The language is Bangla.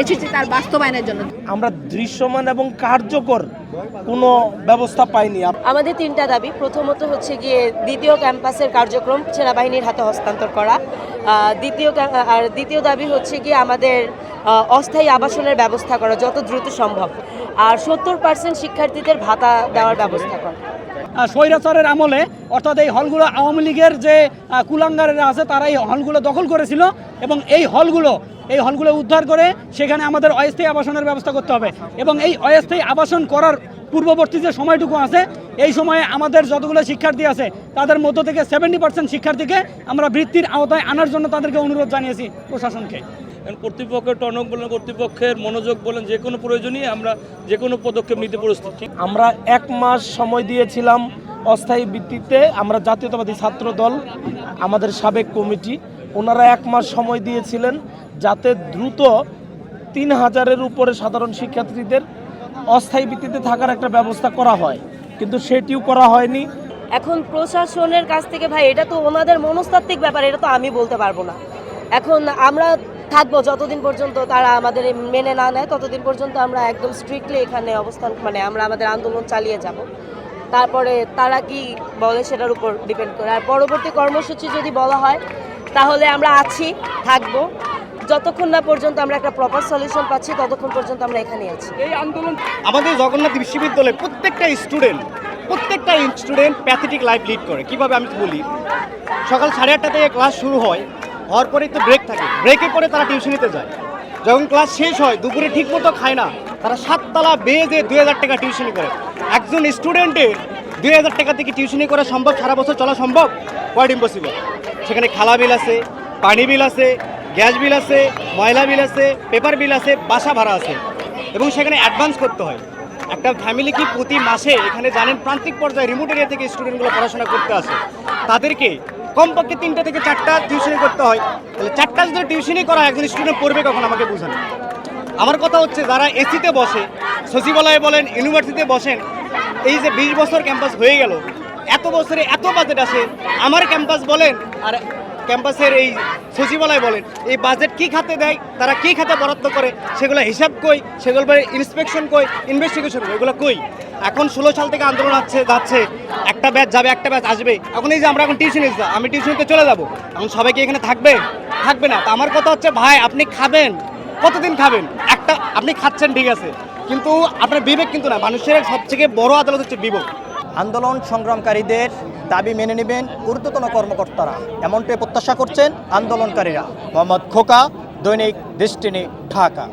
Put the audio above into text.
এসেছি তার বাস্তবায়নের জন্য। আমরা দৃশ্যমান এবং কার্যকর কোনো ব্যবস্থা পাইনি। আমাদের তিনটা দাবি। প্রথমত হচ্ছে গিয়ে দ্বিতীয় ক্যাম্পাসের কার্যক্রম সেনাবাহিনীর হাতে হস্তান্তর করা। দ্বিতীয় দাবি হচ্ছে গিয়ে আমাদের অস্থায়ী আবাসনের ব্যবস্থা করা যত দ্রুত সম্ভব, আর 70% শিক্ষার্থীদের ভাতা দেওয়ার ব্যবস্থা করা। স্বৈরাচারের আমলে অর্থাৎ এই হলগুলো আওয়ামী লীগের যে কুলাঙ্গারেরা আছে তারা এই হলগুলো দখল করেছিল এবং এই হলগুলো উদ্ধার করে সেখানে আমাদের অস্থায়ী আবাসনের ব্যবস্থা করতে হবে এবং এই অস্থায়ী আবাসন করার পূর্ববর্তী যে সময়টুকু আছে এই সময়ে আমাদের যতগুলো শিক্ষার্থী আছে তাদের মধ্য থেকে 70% শিক্ষার্থীকে আমরা বৃত্তির আওতায় আনার জন্য তাদেরকে অনুরোধ জানিয়েছি প্রশাসনকে। কর্তৃপক্ষের টনক বলেন, কর্তৃপক্ষের মনোযোগ বলেন, যে কোনো প্রয়োজনীয় আমরা যে কোনো পদক্ষেপ নিতে প্রস্তুত। আমরা 1 মাস সময় দিয়েছিলাম অস্থায়ী ভিত্তিতে। আমরা জাতীয়তাবাদী ছাত্র দল, আমাদের সাবেক কমিটি, ওনারা 1 মাস সময় দিয়েছিলেন যাতে দ্রুত 3000-এর উপরে সাধারণ শিক্ষার্থীদের অস্থায়ী ভিত্তিতে থাকার একটা ব্যবস্থা করা হয়, কিন্তু সেটিও করা হয়নি। এখন প্রশাসনের কাছ থেকে ভাই এটা তো ওনাদের মনস্তাত্ত্বিক ব্যাপার, এটা তো আমি বলতে পারবো না। এখন আমরা থাকবো যতদিন পর্যন্ত তারা আমাদের মেনে না নেয়, ততদিন পর্যন্ত আমরা একদম স্ট্রিক্টলি এখানে অবস্থান আমরা আমাদের আন্দোলন চালিয়ে যাব। তারপরে তারা কি বলে সেটার উপর ডিপেন্ড করে। আর পরবর্তী কর্মসূচি যদি বলা হয় তাহলে আমরা থাকবো যতক্ষণ না পর্যন্ত আমরা একটা প্রপার সলিউশন পাচ্ছি, ততক্ষণ পর্যন্ত আমরা এখানেই আছি। এই আন্দোলন আমাদের জগন্নাথ বিশ্ববিদ্যালয়ে প্রত্যেকটা স্টুডেন্ট প্যাথেটিক লাইফ লিড করে। কিভাবে আমি বলি, সকাল 8:30 থেকে ক্লাস শুরু হওয়ার পরে তো ব্রেক থাকে, ব্রেকে পরে তারা টিউশনিতে যায়। যখন ক্লাস শেষ হয় দুপুরে ঠিকমতো খায় না, তারা 7 তলা বেয়ে দিয়ে 2000 টাকা টিউশনি করে। একজন স্টুডেন্টের 2000 টাকা থেকে টিউশনি করা সম্ভব? সারা বছর চলা সম্ভব? Quite impossible. সেখানে খালা বিল আছে, পানি বিল আছে, গ্যাস বিল আছে, ময়লা বিল আছে, পেপার বিল আছে, বাসা ভাড়া আছে, এবং সেখানে অ্যাডভান্স করতে হয়। একটা ফ্যামিলি কি প্রতি মাসে এখানে জানেন প্রান্তিক পর্যায়ে রিমোট এরিয়া থেকে স্টুডেন্টগুলো পড়াশোনা করতে আসে, তাদেরকে কমপক্ষে 3টা থেকে 4টা টিউশনি করতে হয়। তাহলে 4টা যদি টিউশনি করা একজন স্টুডেন্ট পড়বে কখন আমাকে বুঝান। আমার কথা হচ্ছে যারা এসিতে বসে, সচিবালয়ে বলেন, ইউনিভার্সিটিতে বসেন, এই যে 20 বছর ক্যাম্পাস হয়ে গেল, এত বছরে এত বাজেট আসে, আমার ক্যাম্পাস বলেন আর ক্যাম্পাসের এই সচিবালয় বলেন, এই বাজেট কি খাতে দেয়, তারা কি খাতে বরাদ্দ করে, সেগুলো হিসাব কই, সেগুলো ইন্সপেকশন কই, ইনভেস্টিগেশন কই, এগুলো কই। এখন 16 সাল থেকে আন্দোলন যাচ্ছে, একটা ব্যাচ যাবে, একটা ব্যাচ আসবে। এখন এই যে আমরা এখন টিউশন আমি টিউশনিতে চলে যাব, এখন সবাই কি এখানে থাকবে না? তো আমার কথা হচ্ছে ভাই, আপনি খাবেন কতদিন খাবেন? আপনি খাচ্ছেন ঠিক আছে, কিন্তু আপনার বিবেক কিন্তু না। মানুষের সবথেকে বড় আদালত হচ্ছে বিবেক। আন্দোলন সংগ্রামকারীদের দাবি মেনে নেবেন ঊর্ধ্বতন কর্মকর্তারা, এমনটাই প্রত্যাশা করছেন আন্দোলনকারীরা। মোহাম্মদ খোকা, দৈনিক ডেস্টিনি, ঢাকা।